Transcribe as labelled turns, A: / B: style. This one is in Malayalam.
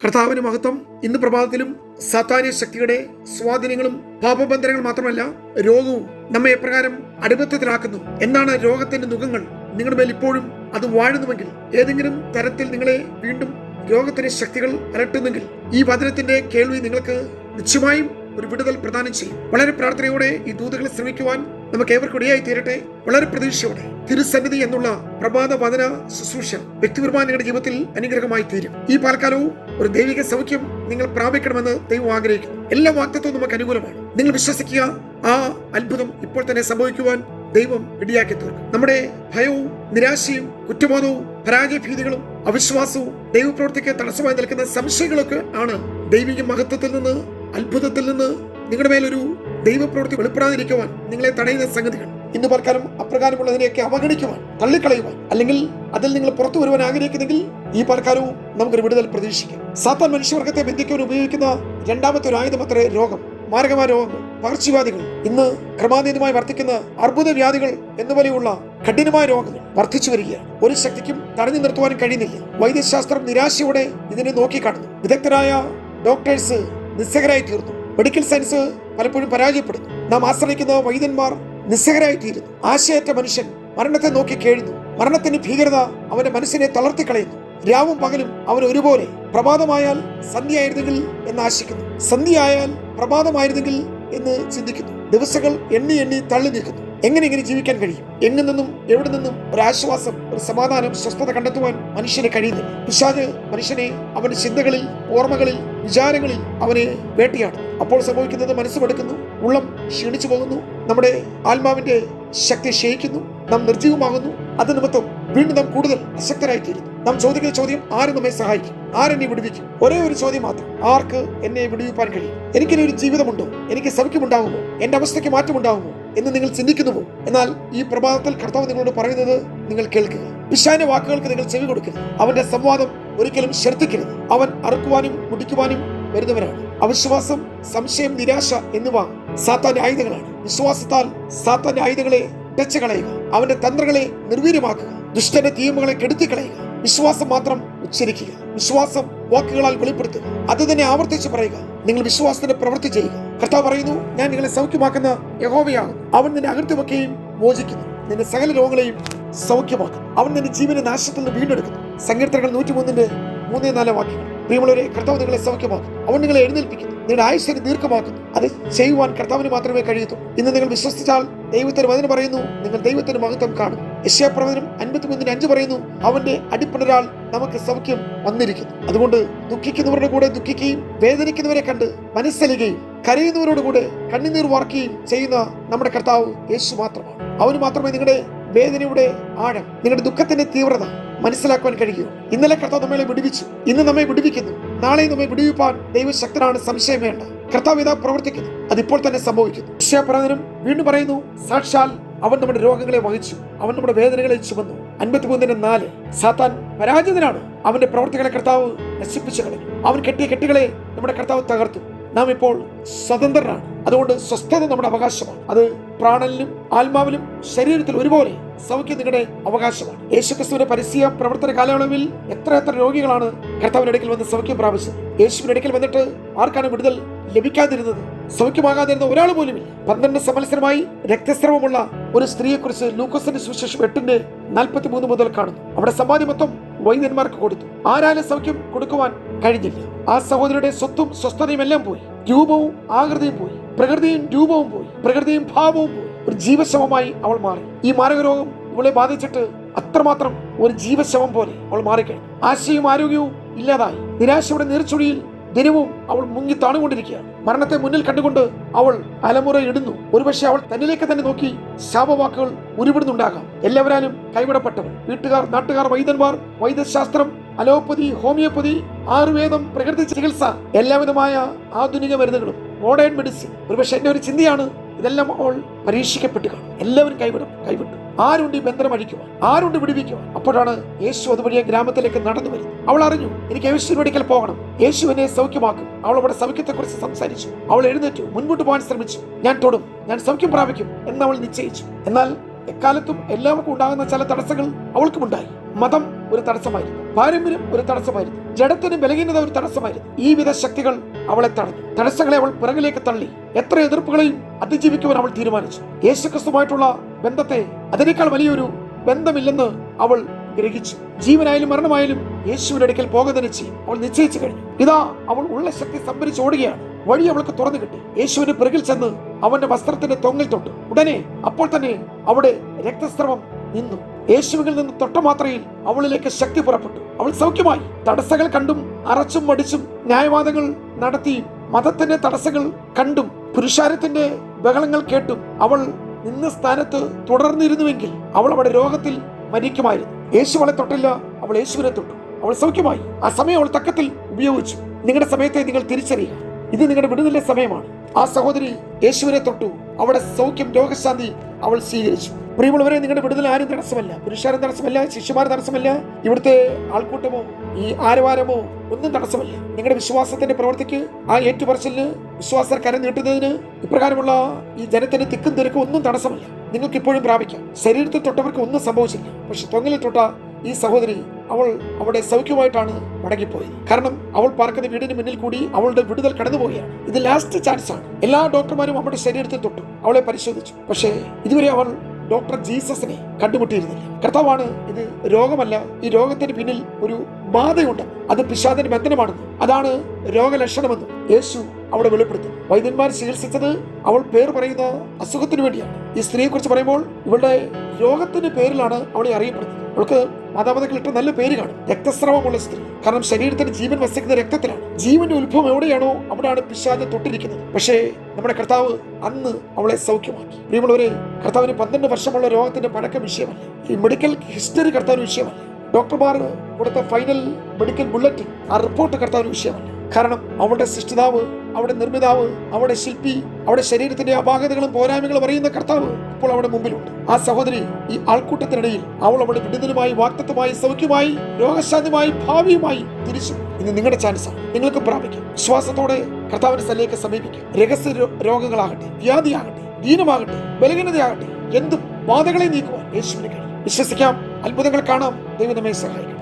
A: കർത്താവിന് മഹത്വം. ഇന്ന് പ്രഭാതത്തിലും സാത്താന്യ ശക്തിയുടെ സ്വാധീനങ്ങളും പാപബന്ധനങ്ങൾ മാത്രമല്ല രോഗവും നമ്മെ എപ്രകാരം അടിമത്തത്തിലാക്കുന്നു. എന്താണ് രോഗത്തിന്റെ മുഖങ്ങൾ? നിങ്ങളുടെ മേൽ ഇപ്പോഴും അത് വാഴുന്നുവെങ്കിൽ, ഏതെങ്കിലും തരത്തിൽ നിങ്ങളെ വീണ്ടും രോഗത്തിന്റെ ശക്തികൾ അലട്ടുന്നെങ്കിൽ, ഈ വചനത്തിന്റെ കേൾവി നിങ്ങൾക്ക് നിശ്ചയമായും ഒരു വിടുതൽ പ്രദാനം ചെയ്യും. വളരെ പ്രാർത്ഥനയോടെ ഈ ദൂതുകളെ ശ്രമിക്കുവാൻ നമുക്ക് ഏവർക്കും ഇടയായി തീരട്ടെ. വളരെ പ്രതീക്ഷയോടെ തിരുസന്നിധി എന്നുള്ള പ്രഭാത വചന ശുശ്രൂഷ വ്യക്തിപരമായി നിങ്ങളുടെ ജീവിതത്തിൽ അനുഗ്രഹമായി തീരും. ഈ പാൽക്കാലവും ഒരു ദൈവിക സൗഖ്യം നിങ്ങൾ പ്രാപിക്കണമെന്ന് ദൈവം ആഗ്രഹിക്കുന്നു. എല്ലാ വാഗ്ദത്തവും നമുക്ക് അനുകൂലമാണ്. നിങ്ങൾ വിശ്വസിക്കുക, ആ അത്ഭുതം ഇപ്പോൾ തന്നെ സംഭവിക്കുവാൻ ദൈവം ഇടയാക്കി തീർക്കും. നമ്മുടെ ഭയവും നിരാശയും കുറ്റബോധവും പരാജയഭീതികളും അവിശ്വാസവും ദൈവപ്രവൃത്തിക്ക് തടസ്സമായി നിൽക്കുന്ന സംശയങ്ങളൊക്കെ ആണ് ദൈവിക മഹത്വത്തിൽ നിന്ന്, അത്ഭുതത്തിൽ നിന്ന് നിങ്ങളുടെ മേലൊരു ദൈവപ്രവൃത്തി വെളിപ്പെടാതിരിക്കുവാൻ നിങ്ങളെ തടയുന്ന സംഗതികൾ. ഇന്ന് പൽക്കാലം അപ്രകാരമുള്ളതിനെയൊക്കെ അവഗണിക്കുവാൻ, തള്ളിക്കളയുവാൻ, അല്ലെങ്കിൽ അതിൽ നിങ്ങൾ പുറത്തു വരുവാൻ ആഗ്രഹിക്കുന്നെങ്കിൽ ഈ പൽക്കാലവും നമുക്കൊരു വിടുതൽ പ്രതീക്ഷിക്കാം. സാത്താൻ മനുഷ്യവർഗത്തെ ബന്ധിക്കുവാൻ ഉപയോഗിക്കുന്ന രണ്ടാമത്തെ ഒരു ആയുധം അത്രേ രോഗം, മാരകമായ രോഗങ്ങൾ, പകർച്ചവ്യാധികൾ. ഇന്ന് ക്രമാതീതമായി വർദ്ധിക്കുന്ന അർബുദ വ്യാധികൾ എന്നുപോലെയുള്ള കഠിനമായ രോഗങ്ങൾ വർദ്ധിച്ചു വരികയാണ്. ഒരു ശക്തിക്കും തടഞ്ഞു നിർത്തുവാനും കഴിയുന്നില്ല. വൈദ്യശാസ്ത്രം നിരാശയോടെ ഇതിനെ നോക്കിക്കാണുന്നു. വിദഗ്ധരായ ഡോക്ടേഴ്സ് നിസ്സഹരായി തീർന്നു. മെഡിക്കൽ സയൻസ് പലപ്പോഴും പരാജയപ്പെടുന്നു. നാം ആശ്രയിക്കുന്ന വൈദ്യന്മാർ നിസ്സഹരായി തീരുന്നു. ആശയറ്റ മനുഷ്യൻ മരണത്തെ നോക്കി കേഴുന്നു. മരണത്തിന്റെ ഭീകരത അവന്റെ മനസ്സിനെ തളർത്തിക്കളയുന്നു. രാവും പകലും അവൻ ഒരുപോലെ. പ്രഭാതമായാൽ സന്ധ്യയായിരുന്നെങ്കിൽ എന്ന് ആശിക്കുന്നു, സന്ധ്യയായാൽ പ്രഭാതമായിരുന്നെങ്കിൽ എന്ന് ചിന്തിക്കുന്നു. ദിവസങ്ങൾ എണ്ണി എണ്ണി തള്ളി നിൽക്കുന്നു. എങ്ങനെ ഇങ്ങനെ ജീവിക്കാൻ കഴിയും? എങ്ങു നിന്നും എവിടെ നിന്നും ഒരു ആശ്വാസം, ഒരു സമാധാനം, സ്വസ്ഥത കണ്ടെത്തുവാൻ മനുഷ്യന് കഴിയുന്നില്ല. പിശാച് മനുഷ്യനെ അവന്റെ ചിന്തകളിൽ, ഓർമ്മകളിൽ, വിചാരങ്ങളിൽ അവനെ വേട്ടയാടുന്നു. അപ്പോൾ സംഭവിക്കുന്നത് മനസ്സുമെടുക്കുന്നു, ഉള്ളം ക്ഷീണിച്ചു പോകുന്നു, നമ്മുടെ ആത്മാവിന്റെ ശക്തി ക്ഷയിക്കുന്നു, നാം നിർജീവമാകുന്നു. അത് നിമിത്തം വീണ്ടും നാം കൂടുതൽ അശക്തരായിത്തീരുന്നു. നാം ചോദിക്കുന്ന ചോദ്യം, ആര് നമ്മെ സഹായിക്കും? ആരെന്നെ വിടുവിക്കും? ഒരേ ഒരു ചോദ്യം മാത്രം, ആർക്ക് എന്നെ വിടുവിപ്പാൻ കഴിയും? എനിക്കിനി ഒരു ജീവിതമുണ്ടോ? എനിക്ക് സൗഖ്യമുണ്ടാകുമോ? എന്റെ അവസ്ഥയ്ക്ക് മാറ്റമുണ്ടാകുമോ എന്ന് നിങ്ങൾ ചിന്തിക്കുന്നുവോ? എന്നാൽ ഈ പ്രഭാതത്തിൽ കർത്താവ് നിങ്ങളോട് പറയുന്നത് നിങ്ങൾ കേൾക്കുക. പിശാചിന്റെ വാക്കുകൾക്ക് നിങ്ങൾ ചെവി കൊടുക്കരുത്. അവന്റെ സംവാദം ഒരിക്കലും ശ്രദ്ധിക്കരുത്. അവൻ അറുക്കുവാനും മുടിക്കുവാനും വരുന്നവരാണ്. അവിശ്വാസം, സംശയം, നിരാശ എന്നിവ സാത്താന്റെ ആയുധങ്ങളാണ്. വിശ്വാസത്താൽ സാത്താന്റെ ആയുധങ്ങളെ ഉടച്ചു കളയുക, അവന്റെ തന്ത്രങ്ങളെ നിർവീര്യമാക്കുക, ദുഷ്ടന്റെ തീയമുകളെ കെടുത്തിക്കളയുക. വിശ്വാസം മാത്രം ഉച്ചരിക്കുക, വിശ്വാസം വാക്കുകളാൽ വെളിപ്പെടുത്തുക, അത് തന്നെ ആവർത്തിച്ച് പറയുക. നിങ്ങൾ വിശ്വാസത്തിന്റെ പ്രവൃത്തി ചെയ്യുക. കർത്താവ് പറയുന്നു, ഞാൻ നിങ്ങളെ സൗഖ്യമാക്കുന്ന യഹോവയാണ്. അവൻ നിന്നെ അകൃത്യമൊക്കെയും മോചിക്കുന്നു, നിന്റെ സകല രോഗങ്ങളെയും സൗഖ്യമാക്കുന്നു. അവൻ നിന്റെ ജീവന്റെ നാശത്തിൽ നിന്ന് വീണ്ടെടുക്കുന്നു. സങ്കീർത്തനങ്ങൾ 103:3-4 വാക്യങ്ങൾ. പ്രിയമുള്ളവരെ, കർത്താവ് നിങ്ങളെ സൗഖ്യമാക്കുന്നു. അവൻ നിങ്ങളെ എഴുന്നേൽപ്പിക്കുന്നു, നിങ്ങളുടെ ആയുസ്സിനെ ദീർഘമാക്കുന്നു. അത് ചെയ്യുവാൻ കർത്താവിന് മാത്രമേ കഴിയൂ. ഇന്ന് നിങ്ങൾ വിശ്വസിച്ചാൽ ദൈവത്തിന് വചനം പറയുന്നു, നിങ്ങൾ ദൈവത്തിന്റെ മഹത്വം കാണും. യെശയ്യാപ്രവചനം 53:5 പറയുന്നു, അവന്റെ അടിപ്പിണരാൽ നമുക്ക് സൗഖ്യം വന്നിരിക്കുന്നു. അതുകൊണ്ട് ദുഃഖിക്കുന്നവരുടെ കൂടെ ദുഃഖിക്കുകയും വേദനിക്കുന്നവരെ കണ്ട് മനസ്സലിയുകയും കരയുന്നവരോട് കൂടെ കണ്ണുനീർ വാർക്കുകയും ചെയ്യുന്ന നമ്മുടെ കർത്താവ് യേശു മാത്രമാണ്. അവന് മാത്രമേ നിങ്ങളുടെ വേദനയുടെ ആഴം, നിങ്ങളുടെ ദുഃഖത്തിന്റെ തീവ്രത മനസ്സിലാക്കുവാൻ കഴിയൂ. ഇന്നലെ കർത്താവ് നമ്മളെ വിടുവിച്ചു, ഇന്ന് നമ്മെ വിടുവിക്കുന്നു, നാളെ നമ്മെ വിടുവിപ്പാൻ ദൈവശക്തനാണ്, സംശയം വേണ്ട. കർത്താവ് ഇതാ പ്രവർത്തിക്കുന്നു, അതിപ്പോൾ തന്നെ സംഭവിക്കുന്നു. യെശയ്യാപ്രവചനം വീണ്ടും പറയുന്നു, സാക്ഷാൽ അവൻ നമ്മുടെ രോഗങ്ങളെ വഹിച്ചു, അവൻ നമ്മുടെ വേദനകളെ ചുമന്നു. 53:4. സാത്താൻ പരാജിതനാണ്. അവന്റെ പ്രവർത്തികളെ കർത്താവ് നശിപ്പിച്ചു കളഞ്ഞു. അവൻ കെട്ടിയ കെട്ടുകളെ നമ്മുടെ കർത്താവ് തകർത്തു. നാം ഇപ്പോൾ സ്വതന്ത്രരാണ്. അതുകൊണ്ട് സ്വസ്ഥത നമ്മുടെ അവകാശമാണ്. അത് പ്രാണനിലും ആത്മാവിലും ശരീരത്തിൽ ഒരുപോലെ സൗഖ്യം നിങ്ങളുടെ അവകാശമാണ്. യേശുക്രിസ്തുവിന്റെ പരസ്യ പ്രവർത്തന കാലയളവിൽ എത്ര രോഗികളാണ് കർത്താവിന്റെ അടുക്കൽ വന്ന് സൗഖ്യം പ്രാപിച്ചത്? യേശുവിന്റെ അടുക്കൽ വന്നിട്ട് ആർക്കാണ് വിടുതൽ ലഭിക്കാതിരുന്നത്? സൗഖ്യമാകാതിരുന്ന ഒരാൾ പോലുമില്ല. 12 സംവത്സരമായി രക്തസ്രവമുള്ള ഒരു സ്ത്രീയെക്കുറിച്ച് ലൂക്കോസിന്റെ സുവിശേഷം 8:43 മുതൽ കാണുന്നു. അവിടെ സമ്പാദ്യം മൊത്തം വൈദ്യന്മാർക്ക് കൊടുത്തു. ആരാലും സൗഖ്യം കൊടുക്കുവാൻ കഴിഞ്ഞില്ല. ആ സഹോദരിയുടെ സ്വത്തും സ്വസ്ഥതയും എല്ലാം പോയി. രൂപവും ആകൃതിയും പോയി, പ്രകൃതിയും രൂപവും പോയി, പ്രകൃതിയും ഭാവവും പോയി. ഒരു ജീവശവമായി അവൾ മാറി. ഈ മാരകരോഗം ഇവളെ ബാധിച്ചിട്ട് അത്രമാത്രം ഒരു ജീവശവം പോലെ അവൾ മാറിക്കഴിഞ്ഞു. ആശയും ആരോഗ്യവും ഇല്ലാതായി. നിരാശയുടെ നീർച്ചുഴിയിൽ ദിനവും അവൾ മുങ്ങി താണുകൊണ്ടിരിക്കുകയാണ്. മരണത്തെ മുന്നിൽ കണ്ടുകൊണ്ട് അവൾ അലമുറ ഇടുന്നു. ഒരുപക്ഷെ അവൾ തന്നിലേക്ക് തന്നെ നോക്കി ശാപവാക്കുകൾ ഉരുവിടുന്നുണ്ടാകാം. എല്ലാവരാലും കൈവിടപ്പെട്ടവൾ. വീട്ടുകാർ, നാട്ടുകാർ, വൈദ്യന്മാർ, വൈദ്യശാസ്ത്രം, അലോപ്പതി, ഹോമിയോപ്പതി, ആയുർവേദം, പ്രകൃതി ചികിത്സ, എല്ലാവിധമായ ആധുനിക മരുന്നുകളും, മോഡേൺ മെഡിസിൻ. ഒരുപക്ഷെ എന്റെ ഒരു ചിന്തയാണ്, ഇതെല്ലാം അവൾ പരീക്ഷിക്കപ്പെട്ടു കാണും. എല്ലാവരും കൈവിട്ടു. ആരുണ്ട് ഈ ബന്ധനം അഴിക്കുവാൻ? ആരുണ്ട് വിടുവിക്കുവാൻ? അപ്പോഴാണ് യേശു അതുവഴിയെ ഗ്രാമത്തിലേക്ക് നടന്നു വരുന്നത്. അവൾ അറിഞ്ഞു, എനിക്ക് യേശുവിന്റെ അടുക്കൽ പോകണം, യേശു എന്നെ സൗഖ്യമാക്കും. അവൾ അവിടെ സൗഖ്യത്തെക്കുറിച്ച് സംസാരിച്ചു. അവൾ എഴുന്നേറ്റു, മുൻപോട്ട് പോകാൻ ശ്രമിച്ചു. ഞാൻ തൊടും, ഞാൻ സൗഖ്യം പ്രാപിക്കും എന്ന് അവൾ നിശ്ചയിച്ചു. എന്നാൽ എക്കാലത്തും എല്ലാവർക്കും ഉണ്ടാകുന്ന ചില തടസ്സങ്ങൾ അവൾക്കുമുണ്ടായി. മതം ഒരു തടസ്സമായിരുന്നു. പാരമ്പര്യം ഒരു തടസ്സമായിരുന്നു. ജഡത്തിന് ബലഹീനത ഒരു തടസ്സമായിരുന്നു. ഈ വിധ ശക്തികൾ അവളെ തടഞ്ഞു. തടസ്സങ്ങളെ അവൾ പിറകിലേക്ക് തള്ളി. എത്ര എതിർപ്പുകളെയും അതിജീവിക്കുവാൻ അവൾ തീരുമാനിച്ചു. യേശുക്രിസ്തുമായിട്ടുള്ള ബന്ധത്തെ അതിനേക്കാൾ വലിയൊരു ബന്ധമില്ലെന്ന് അവൾ ഗ്രഹിച്ചു. ജീവനായാലും മരണമായാലും യേശുവിന്റെ അടുക്കൽ പോകുന്നതിന് ചെയ്യും അവൾ നിശ്ചയിച്ചു കഴിഞ്ഞു. ഇതാ അവൾ ഉള്ള ശക്തി സംഭരിച്ച് ഓടുകയാണ്. വഴി അവൾക്ക് തുറന്നു കിട്ടി. യേശുവിന്റെ പിറകിൽ ചെന്ന് അവന്റെ വസ്ത്രത്തിന്റെ തൊങ്ങിൽ തൊട്ടു. ഉടനെ അപ്പോൾ തന്നെ അവിടെ രക്തസ്രവം നിന്നു. യേശുവിൽ നിന്ന് തൊട്ട മാത്രയിൽ അവളിലേക്ക് ശക്തി പുറപ്പെട്ടു. അവൾ സൗഖ്യമായി. തടസ്സങ്ങൾ കണ്ടും അറച്ചും മടിച്ചും ന്യായവാദങ്ങൾ നടത്തിയും മതത്തിന്റെ തടസ്സങ്ങൾ കണ്ടും പുരുഷാരത്തിന്റെ ബഹളങ്ങൾ കേട്ടും അവൾ നിന്ന സ്ഥാനത്ത് തുടർന്നിരുന്നുവെങ്കിൽ അവൾ അവിടെ രോഗത്തിൽ മരിക്കുമായിരുന്നു. യേശു അവളെ തൊട്ടില്ല, അവൾ യേശുവിനെ തൊട്ടു. അവൾ സൗഖ്യമായി. ആ സമയം അവൾ തക്കത്തിൽ ഉപയോഗിച്ചു. നിങ്ങളുടെ സമയത്തെ നിങ്ങൾ തിരിച്ചറിയുക. ഇത് നിങ്ങളുടെ വിടുതലിന്റെ സമയമാണ്. ആ സഹോദരി യേശുവിനെ തൊട്ടു. അവിടെ സൗഖ്യം, രോഗശാന്തി അവൾ സ്വീകരിച്ചു. പ്രിയമുള്ളവരെ, നിങ്ങളുടെ വിടുതൽ ആരും തടസ്സമല്ല. പുരുഷാരം തടസ്സമല്ല, ശിഷ്യന്മാർ തടസ്സമല്ല, ഇവിടുത്തെ ആൾക്കൂട്ടമോ ഈ ആരവാരമോ ഒന്നും തടസ്സമല്ല. നിങ്ങളുടെ വിശ്വാസത്തിന്റെ പ്രവൃത്തിക്ക്, ആ ഏറ്റുപറച്ചിലിന്, വിശ്വാസ കരം നീട്ടുന്നതിന്, ഇപ്രകാരമുള്ള ഈ ജനത്തിന്റെ തിക്കും തിരക്കും ഒന്നും തടസ്സമല്ല. നിങ്ങൾക്ക് ഇപ്പോഴും പ്രാപിക്കാം. ശരീരത്തിൽ തൊട്ടവർക്ക് ഒന്നും സംഭവിച്ചില്ല. പക്ഷെ തൊങ്ങലിൽ തൊട്ട ഈ സഹോദരി അവൾ അവിടെ സൗഖ്യമായിട്ടാണ് മടങ്ങിപ്പോയത്. കാരണം അവൾ പാർക്കുന്ന വീടിന് മുന്നിൽ കൂടി അവളുടെ വിടുതൽ കടന്നുപോവുകയാണ്. ഇത് ലാസ്റ്റ് ചാൻസ് ആണ്. എല്ലാ ഡോക്ടർമാരും അവളുടെ ശരീരത്തിൽ തൊട്ടു, അവളെ പരിശോധിച്ചു. പക്ഷേ ഇതുവരെ അവൾ ഡോക്ടർ ജീസസിനെ കണ്ടുമുട്ടിയിരുന്നില്ല. കർത്താവാണ് ഇത് രോഗമല്ല, ഈ രോഗത്തിന് പിന്നിൽ ഒരു ബാധയുണ്ട്, അത് പിശാചിന്റെ ബന്ധനമാണെന്ന്, അതാണ് രോഗലക്ഷണമെന്നും യേശു അവിടെ വെളിപ്പെടുത്തും. വൈദ്യന്മാർ ചികിത്സിച്ചത് അവൾ പേർ പറയുന്ന അസുഖത്തിന് വേണ്ടിയാണ്. ഈ സ്ത്രീയെ കുറിച്ച് പറയുമ്പോൾ ഇവളുടെ രോഗത്തിന്റെ പേരിലാണ് അവളെ അറിയപ്പെടുന്നത്. അവൾക്ക് മാതാപിതാക്കൾ ഇട്ട നല്ല പേര് കാണും, രക്തസ്രവമുള്ള സ്ത്രീ. കാരണം ശരീരത്തിന് ജീവൻ വസിക്കുന്ന രക്തത്തിലാണ്. ജീവന്റെ ഉത്ഭവം എവിടെയാണോ അവിടെയാണ് പിശാച് തൊട്ടിരിക്കുന്നത്. പക്ഷേ നമ്മുടെ കർത്താവ് അന്ന് അവളെ സൗഖ്യമാക്കി. പ്രിയമുള്ളവരെ, കർത്താവിന് 12 വർഷമുള്ള രോഗത്തിന്റെ പഴക്കം വിഷയമല്ല. ഈ മെഡിക്കൽ ഹിസ്റ്ററി കർത്താവിന് വിഷയമല്ല. ഡോക്ടർമാർ കൊടുത്ത ഫൈനൽ മെഡിക്കൽ ബുള്ളറ്റിൻ, ആ റിപ്പോർട്ട് കർത്താവിന് വിഷയമല്ല. കാരണം അവളുടെ സൃഷ്ടിതാവ്, അവിടെ നിർമ്മിതാവ്, അവിടെ ശില്പി, അവിടെ ശരീരത്തിന്റെ അപാകതകളും പോരായ്മകളും അറിയുന്ന കർത്താവ് ഇപ്പോൾ അവിടെ മുമ്പിലുണ്ട്. ആ സഹോദരി ഈ ആൾക്കൂട്ടത്തിനിടയിൽ അവൾ അവിടെ വിടുതലുമായി, വാഗ്ദത്തമായി, സൗഖ്യമായി, രോഗശാന്തിയുമായി, ഭാവിയുമായി തിരിച്ചു. ഇന്ന് നിങ്ങളുടെ ചാൻസാണ്. നിങ്ങൾക്ക് പ്രാപിക്കാം. വിശ്വാസത്തോടെ കർത്താവിന്റെ സ്ഥലത്തേക്ക് സമീപിക്കും. രഹസ്യ രോഗങ്ങളാകട്ടെ, വ്യാധിയാകട്ടെ, ദീനമാകട്ടെ, ബലഹീനതയാകട്ടെ, എന്തും ബാധകളെ നീക്കുവാൻ യേശുവിനെ കഴിയും. വിശ്വസിക്കാം, അത്ഭുതങ്ങൾ കാണാം. ദൈവം നമ്മെ സഹായിക്കും.